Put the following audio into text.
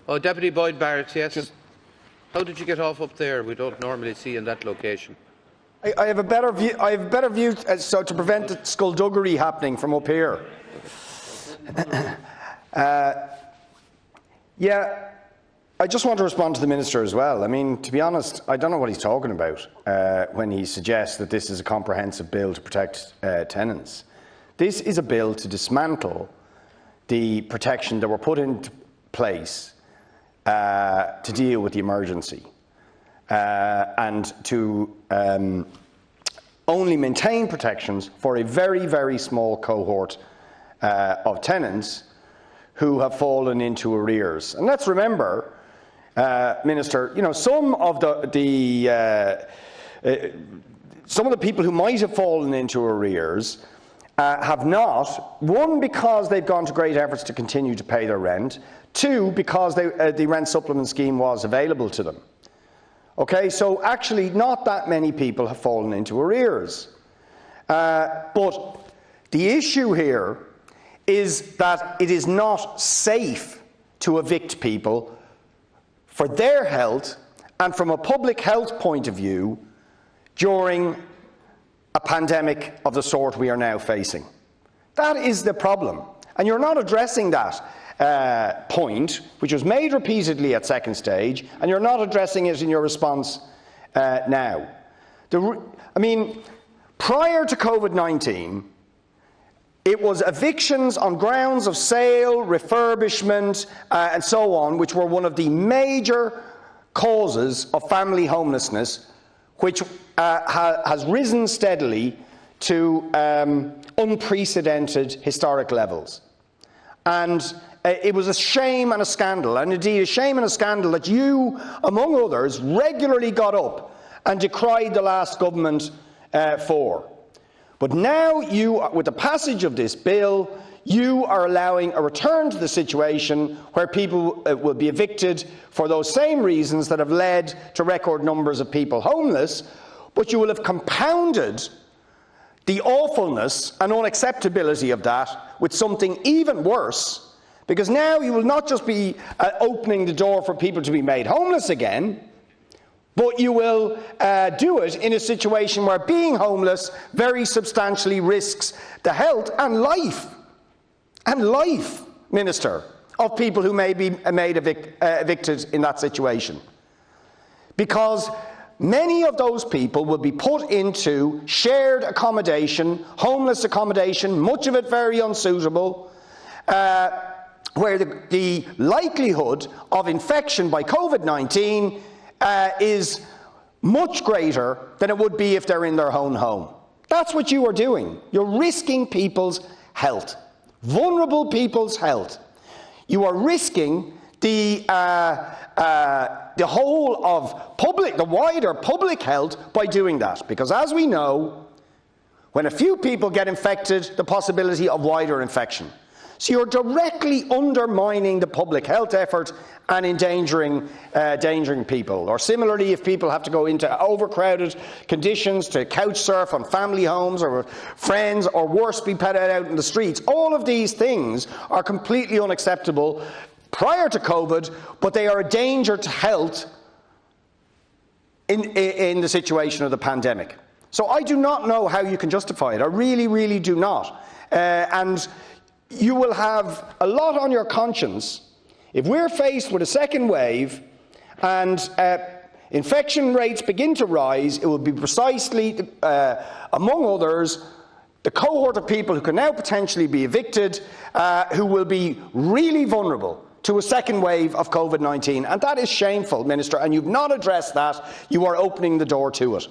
Oh, Deputy Boyd Barrett, yes. How did you get off up there? We don't normally see in that location. I have a better view. I have a better view, so to prevent the skullduggery happening from up here. Yeah, I just want to respond to the Minister as well. I mean, to be honest, I don't know what he's talking about when he suggests that this is a comprehensive bill to protect tenants. This is a bill to dismantle the protection that were put into place to deal with the emergency and to only maintain protections for a very, very small cohort of tenants who have fallen into arrears. And let's remember, Minister, you know, some of the people who might have fallen into arrears have not, one, because they've gone to great efforts to continue to pay their rent, two, because the rent supplement scheme was available to them. Okay, so actually not that many people have fallen into arrears. But the issue here is that it is not safe to evict people for their health and from a public health point of view during a pandemic of the sort we are now facing. That is the problem. And you're not addressing that point, which was made repeatedly at second stage, and you're not addressing it in your response now. I mean, prior to COVID-19, it was evictions on grounds of sale, refurbishment, and so on, which were one of the major causes of family homelessness, which has risen steadily to unprecedented historic levels. And it was a shame and a scandal, and indeed a shame and a scandal that you, among others, regularly got up and decried the last government for. But now, with the passage of this bill, you are allowing a return to the situation where people will be evicted for those same reasons that have led to record numbers of people homeless, but you will have compounded the awfulness and unacceptability of that with something even worse, because now you will not just be opening the door for people to be made homeless again, but you will do it in a situation where being homeless very substantially risks the health and life, Minister, of people who may be made evicted in that situation. Because many of those people will be put into shared accommodation, homeless accommodation, much of it very unsuitable, where the likelihood of infection by COVID-19 is much greater than it would be if they're in their own home. That's what you are doing. You're risking people's health, vulnerable people's health. You are risking the whole of the wider public health by doing that. Because as we know, when a few people get infected, the possibility of wider infection. So you're directly undermining the public health effort and endangering people. Or similarly, if people have to go into overcrowded conditions to couch surf on family homes or friends, or worse, be put out in the streets, all of these things are completely unacceptable prior to COVID, but they are a danger to health in the situation of the pandemic. So I do not know how you can justify it. I really, really do not. And you will have a lot on your conscience if we're faced with a second wave and infection rates begin to rise. It will be precisely, among others, the cohort of people who can now potentially be evicted, who will be really vulnerable to a second wave of COVID-19. And that is shameful, Minister, and you've not addressed that. You are opening the door to it.